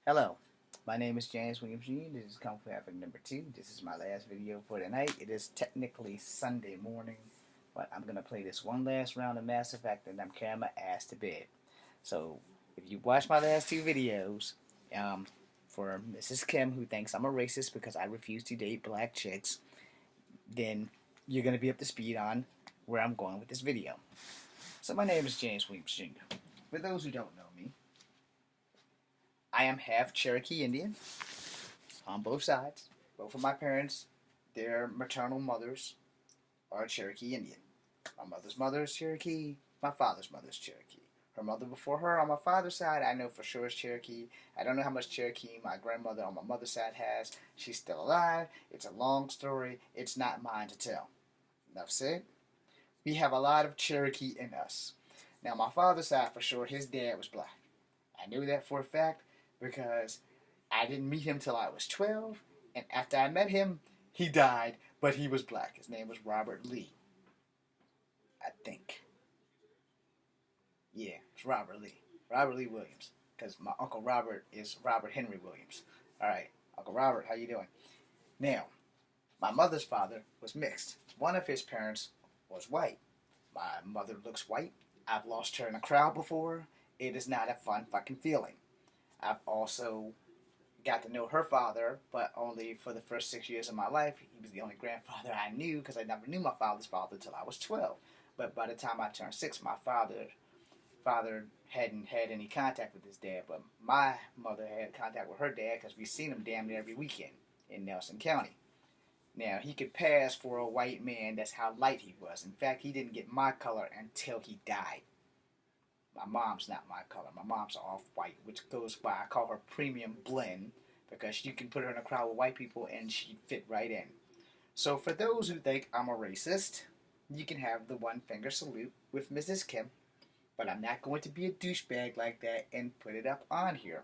Hello, my name is James Williams Jr. This is Kung Fu Epic number 2. This is my last video for tonight. It is technically Sunday morning, but I'm going to play this one last round of Mass Effect and I'm carrying my ass to bed. So, if you watch my last two videos, for Mrs. Kim, who thinks I'm a racist because I refuse to date black chicks, then you're going to be up to speed on where I'm going with this video. So, my name is James Williams Jr. For those who don't know me, I am half Cherokee Indian on both sides. Both of my parents, their maternal mothers, are Cherokee Indian. My mother's mother is Cherokee. My father's mother is Cherokee. Her mother before her on my father's side, I know for sure is Cherokee. I don't know how much Cherokee my grandmother on my mother's side has. She's still alive. It's a long story. It's not mine to tell. Enough said. We have a lot of Cherokee in us. Now, my father's side, for sure, his dad was black. I knew that for a fact because I didn't meet him till I was 12, and after I met him, he died, but he was black. His name was Robert Lee. I think. Yeah, it's Robert Lee. Robert Lee Williams. Because my Uncle Robert is Robert Henry Williams. Alright, Uncle Robert, how you doing? Now, my mother's father was mixed. One of his parents was white. My mother looks white. I've lost her in a crowd before. It is not a fun fucking feeling. I've also got to know her father, but only for the first 6 years of my life. He was the only grandfather I knew because I never knew my father's father until I was 12. But by the time I turned 6, my father hadn't had any contact with his dad, but my mother had contact with her dad because we seen him damn near every weekend in Nelson County. Now, he could pass for a white man. That's how light he was. In fact, he didn't get my color until he died. My mom's not my color. My mom's off-white, which goes by, I call her premium blend, because you can put her in a crowd with white people and she'd fit right in. So for those who think I'm a racist, you can have the one finger salute with Mrs. Kim, but I'm not going to be a douchebag like that and put it up on here.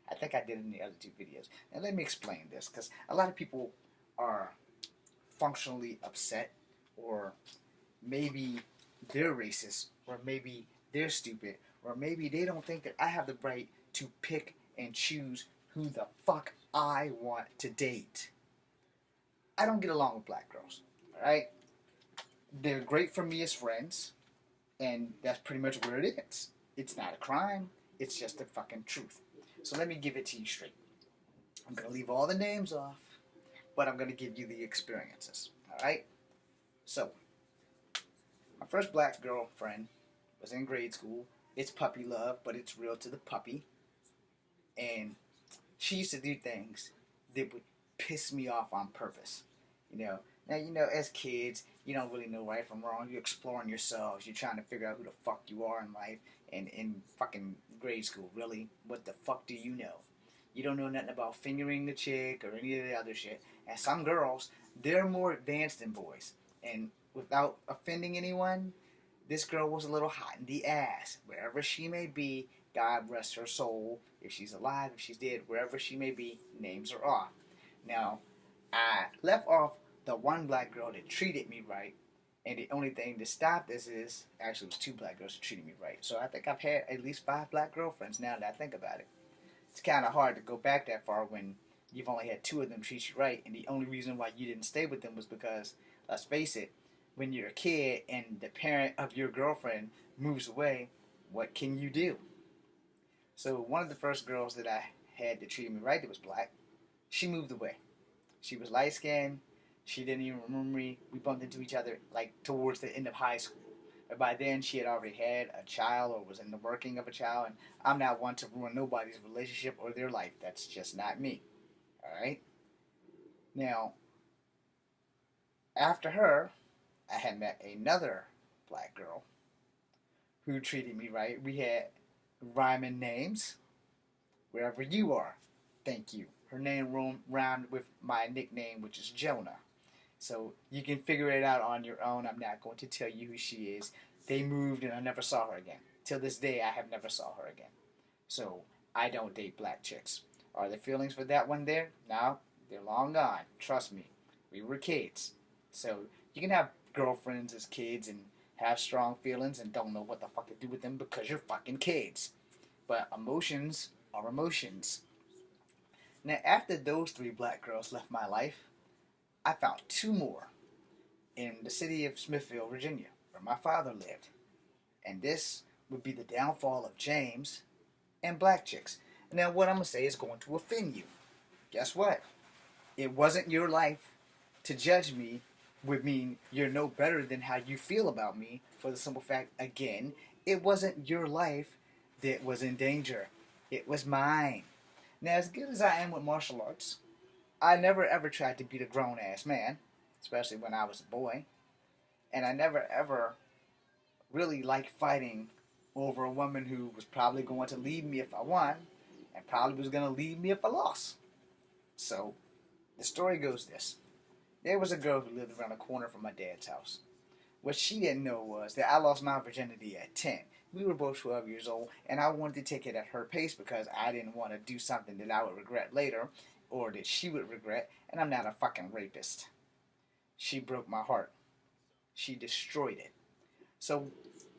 I think I did in the other two videos. And let me explain this, because a lot of people are functionally upset, or maybe they're racist, or maybe they're stupid, or maybe they don't think that I have the right to pick and choose who the fuck I want to date. I don't get along with black girls, alright? They're great for me as friends, and that's pretty much where it is. It's not a crime, it's just the fucking truth. So let me give it to you straight. I'm going to leave all the names off, but I'm going to give you the experiences, alright? So, my first black girlfriend was in grade school. It's puppy love, but it's real to the puppy. And she used to do things that would piss me off on purpose. Now, as kids, you don't really know right from wrong. You're exploring yourselves. You're trying to figure out who the fuck you are in life. And in fucking grade school, really, what the fuck do you know? You don't know nothing about fingering the chick or any of the other shit. And some girls, they're more advanced than boys. And without offending anyone, this girl was a little hot in the ass. Wherever she may be, God rest her soul. If she's alive, if she's dead, wherever she may be, names are off. Now, I left off the one black girl that treated me right, and the only thing to stop this is, actually it was two black girls that treated me right. So I think I've had at least 5 black girlfriends now that I think about it. It's kind of hard to go back that far when you've only had 2 of them treat you right, and the only reason why you didn't stay with them was because, let's face it, when you're a kid and the parent of your girlfriend moves away, what can you do? So one of the first girls that I had that treated me right that was black, she moved away. She was light-skinned. She didn't even remember me. We bumped into each other like towards the end of high school. But by then, she had already had a child or was in the working of a child, and I'm not one to ruin nobody's relationship or their life. That's just not me. Alright? Now, after her, I had met another black girl who treated me right. We had rhyming names. Wherever you are, thank you. Her name rhymed with my nickname, which is Jonah. So you can figure it out on your own. I'm not going to tell you who she is. They moved and I never saw her again. Till this day, I have never saw her again. So I don't date black chicks. Are the feelings for that one there? No, they're long gone. Trust me. We were kids. So you can have girlfriends as kids and have strong feelings and don't know what the fuck to do with them because you're fucking kids. But emotions are emotions. Now, after those 3 black girls left my life, I found 2 more in the city of Smithfield, Virginia, where my father lived. And this would be the downfall of James and black chicks. Now, what I'm going to say is going to offend you. Guess what? It wasn't your life. To judge me would mean you're no better than how you feel about me, for the simple fact, again, it wasn't your life that was in danger. It was mine. Now, as good as I am with martial arts, I never ever tried to beat a grown-ass man, especially when I was a boy. And I never ever really liked fighting over a woman who was probably going to leave me if I won, and probably was going to leave me if I lost. So, the story goes this. There was a girl who lived around the corner from my dad's house. What she didn't know was that I lost my virginity at 10. We were both 12 years old, and I wanted to take it at her pace because I didn't want to do something that I would regret later, or that she would regret, and I'm not a fucking rapist. She broke my heart. She destroyed it. So,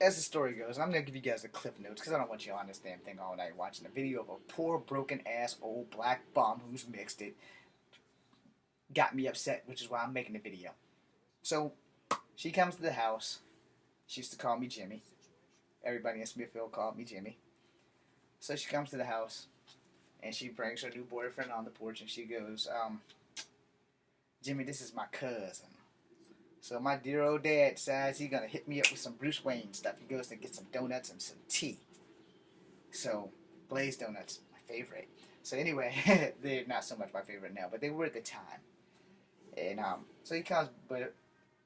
as the story goes, I'm going to give you guys the cliff notes because I don't want you on this damn thing all night watching a video of a poor, broken-ass old black bum who's mixed it. Got me upset, which is why I'm making the video. So, she comes to the house. She used to call me Jimmy. Everybody in Smithfield called me Jimmy. So she comes to the house, and she brings her new boyfriend on the porch, and she goes, Jimmy, this is my cousin. So my dear old dad decides he's going to hit me up with some Bruce Wayne stuff. He goes to get some donuts and some tea. So, glazed donuts, my favorite. So anyway, they're not so much my favorite now, but they were at the time. And so he comes, but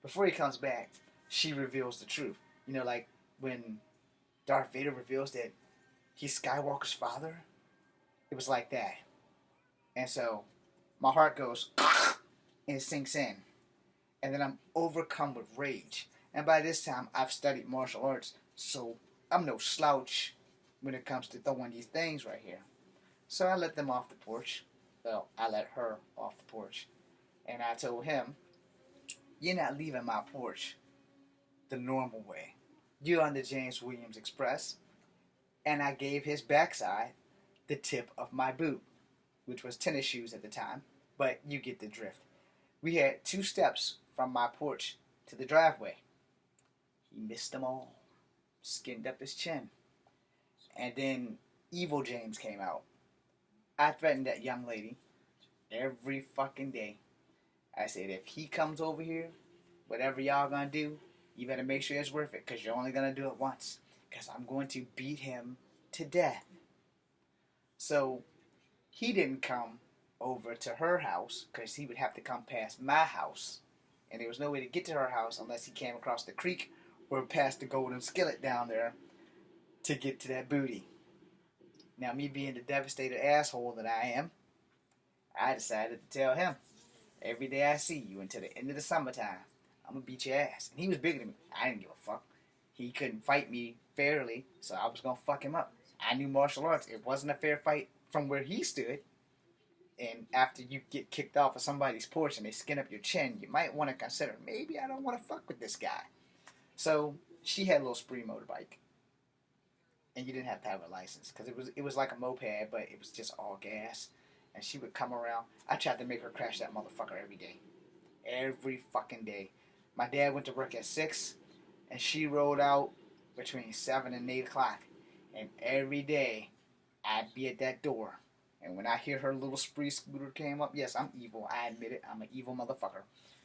before he comes back, she reveals the truth. You know, like when Darth Vader reveals that he's Skywalker's father, it was like that. And so my heart goes and it sinks in. And then I'm overcome with rage. And by this time, I've studied martial arts, so I'm no slouch when it comes to throwing these things right here. So I let them off the porch. Well, I let her off the porch. And I told him, you're not leaving my porch the normal way. You're on the James Williams Express. And I gave his backside the tip of my boot, which was tennis shoes at the time, but you get the drift. We had 2 steps from my porch to the driveway. He missed them all. Skinned up his chin. And then Evil James came out. I threatened that young lady every fucking day. I said, if he comes over here, whatever y'all gonna do, you better make sure it's worth it, because you're only gonna do it once. Because I'm going to beat him to death. So, he didn't come over to her house, because he would have to come past my house. And there was no way to get to her house unless he came across the creek or past the golden skillet down there to get to that booty. Now, me being the devastated asshole that I am, I decided to tell him, every day I see you until the end of the summertime, I'm going to beat your ass. And he was bigger than me. I didn't give a fuck. He couldn't fight me fairly, so I was going to fuck him up. I knew martial arts. It wasn't a fair fight from where he stood. And after you get kicked off of somebody's porch and they skin up your chin, you might want to consider, maybe I don't want to fuck with this guy. So, she had a little spree motorbike. And you didn't have to have a license, because it was like a moped, but it was just all gas. And she would come around. I tried to make her crash that motherfucker every day. Every fucking day. My dad went to work at 6, and she rolled out between 7 and 8 o'clock. And every day, I'd be at that door. And when I hear her little spree scooter came up, yes, I'm evil. I admit it. I'm an evil motherfucker.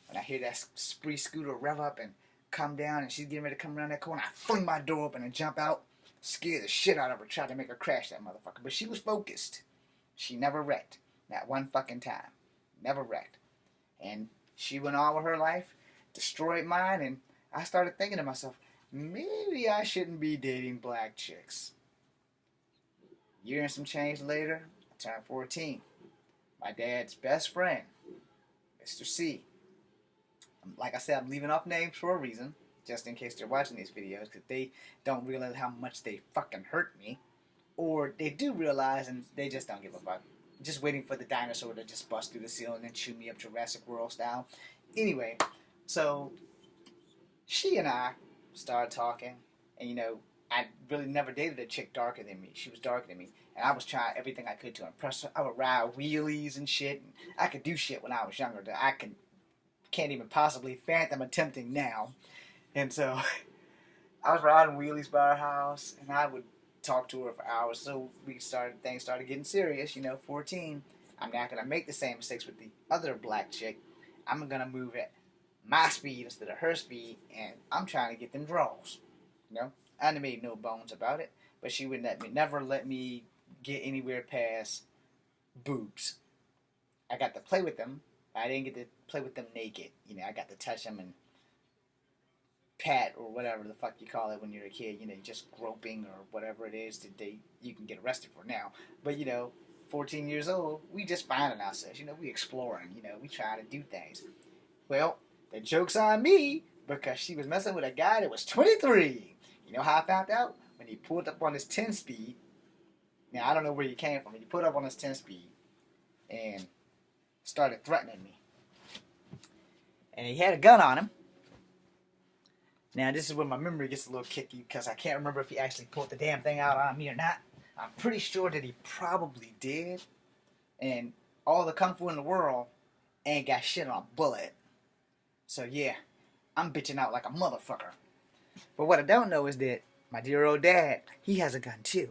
When I hear that spree scooter rev up and come down, and she's getting ready to come around that corner, I fling my door open and jump out. Scare the shit out of her, tried to make her crash that motherfucker. But she was focused. She never wrecked. Not one fucking time. Never wrecked. And she went on with her life, destroyed mine, and I started thinking to myself, maybe I shouldn't be dating black chicks. Year and some change later, I turned 14. My dad's best friend, Mr. C. Like I said, I'm leaving off names for a reason, just in case they're watching these videos, because they don't realize how much they fucking hurt me. Or they do realize and they just don't give a fuck. Just waiting for the dinosaur to just bust through the ceiling and chew me up Jurassic World style. Anyway, so she and I started talking, and I really never dated a chick darker than me. She was darker than me. And I was trying everything I could to impress her. I would ride wheelies and shit. And I could do shit when I was younger that can't even possibly fathom attempting now. And so I was riding wheelies by her house, and I would talk to her for hours. So things started getting serious. 14. I'm not gonna make the same mistakes with the other black chick. I'm gonna move at my speed instead of her speed, and I'm trying to get them draws. I made no bones about it, but she would never let me get anywhere past boobs. I got to play with them. I didn't get to play with them naked. I got to touch them and pat or whatever the fuck you call it when you're a kid. Just groping or whatever it is that you can get arrested for now. But 14 years old, we just finding ourselves. We exploring. We trying to do things. Well, the joke's on me because she was messing with a guy that was 23. You know how I found out? When he pulled up on his 10 speed. Now, I don't know where he came from. He pulled up on his 10 speed and started threatening me. And he had a gun on him. Now, this is where my memory gets a little kicky because I can't remember if he actually pulled the damn thing out on me or not. I'm pretty sure that he probably did. And all the kung fu in the world ain't got shit on a bullet. So, yeah, I'm bitching out like a motherfucker. But what I don't know is that my dear old dad, he has a gun too.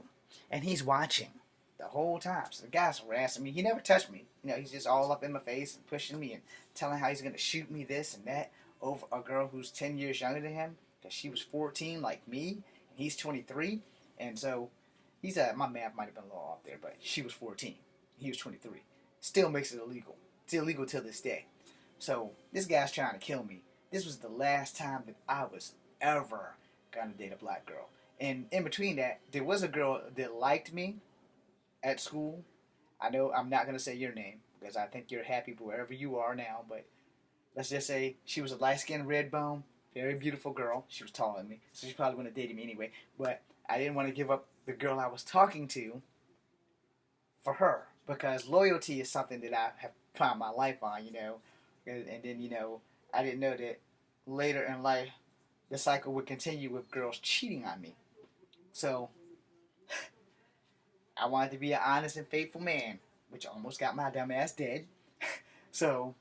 And he's watching the whole time. So the guy's harassing me. He never touched me. He's just all up in my face and pushing me and telling how he's going to shoot me this and that over a girl who's 10 years younger than him. Because she was 14 like me. And he's 23. And so, my math might have been a little off there. But she was 14. He was 23. Still makes it illegal. It's illegal till this day. So, this guy's trying to kill me. This was the last time that I was ever going to date a black girl. And in between that, there was a girl that liked me at school. I know I'm not going to say your name because I think you're happy wherever you are now. But let's just say she was a light-skinned, red bone, very beautiful girl. She was taller than me, so she probably wouldn't have dated me anyway. But I didn't want to give up the girl I was talking to for her because loyalty is something that I have planned my life on, And then, I didn't know that later in life, the cycle would continue with girls cheating on me. So, I wanted to be an honest and faithful man, which almost got my dumb ass dead. So,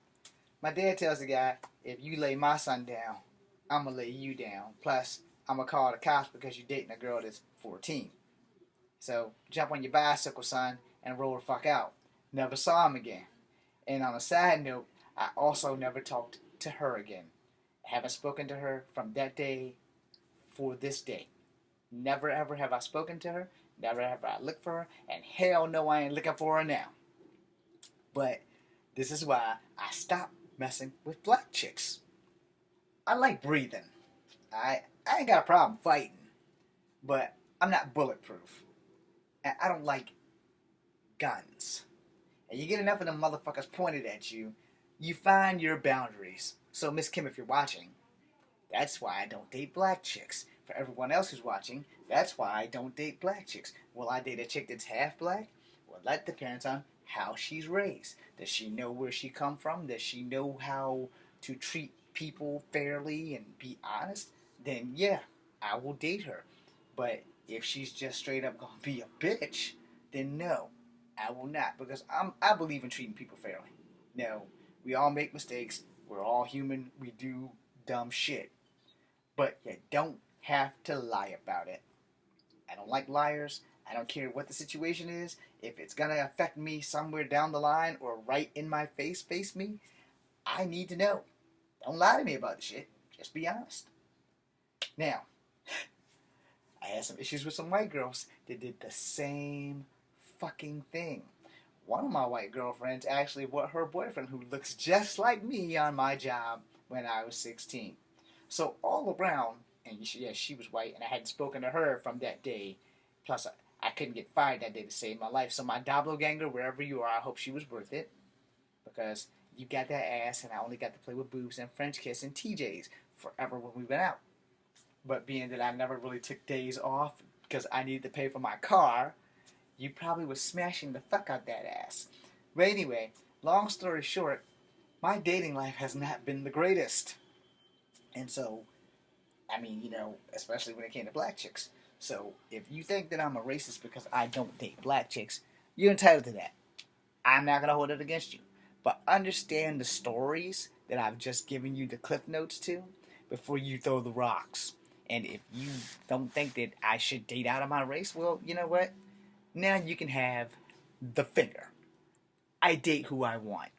my dad tells the guy, if you lay my son down, I'm going to lay you down. Plus, I'm going to call the cops because you're dating a girl that's 14. So, jump on your bicycle, son, and roll the fuck out. Never saw him again. And on a side note, I also never talked to her again. I haven't spoken to her from that day for this day. Never ever have I spoken to her. Never ever I looked for her. And hell no, I ain't looking for her now. But this is why I stopped messing with black chicks. I like breathing. I ain't got a problem fighting. But I'm not bulletproof. And I don't like guns. And you get enough of them motherfuckers pointed at you, you find your boundaries. So, Miss Kim, if you're watching, that's why I don't date black chicks. For everyone else who's watching, that's why I don't date black chicks. Will I date a chick that's half black? Well, that depends on how she's raised. Does she know where she come from? Does she know how to treat people fairly and be honest? Then, yeah, I will date her. But if she's just straight up gonna be a bitch, then no, I will not. Because I believe in treating people fairly. No, we all make mistakes. We're all human. We do dumb shit. But you don't have to lie about it. I don't like liars. I don't care what the situation is. If it's going to affect me somewhere down the line or right in my face me, I need to know. Don't lie to me about the shit. Just be honest. Now, I had some issues with some white girls that did the same fucking thing. One of my white girlfriends actually was her boyfriend who looks just like me on my job when I was 16. So all around, and she was white, and I hadn't spoken to her from that day. Plus, I couldn't get fired that day to save my life. So my doppelganger, wherever you are, I hope she was worth it. Because you got that ass, and I only got to play with boobs and French kiss and TJs forever when we went out. But being that I never really took days off because I needed to pay for my car, you probably was smashing the fuck out that ass. But anyway, long story short, my dating life has not been the greatest. And so, I mean, especially when it came to black chicks. So if you think that I'm a racist because I don't date black chicks, you're entitled to that. I'm not gonna hold it against you. But understand the stories that I've just given you the cliff notes to before you throw the rocks. And if you don't think that I should date out of my race, well, you know what? Now you can have the finger. I date who I want.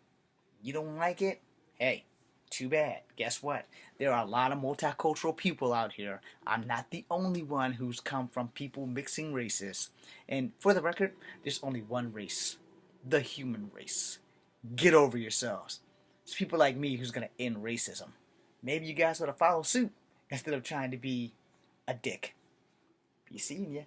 You don't like it? Hey, too bad. Guess what? There are a lot of multicultural people out here. I'm not the only one who's come from people mixing races. And for the record, there's only one race, the human race. Get over yourselves. It's people like me who's gonna end racism. Maybe you guys ought to follow suit instead of trying to be a dick. Be seeing ya.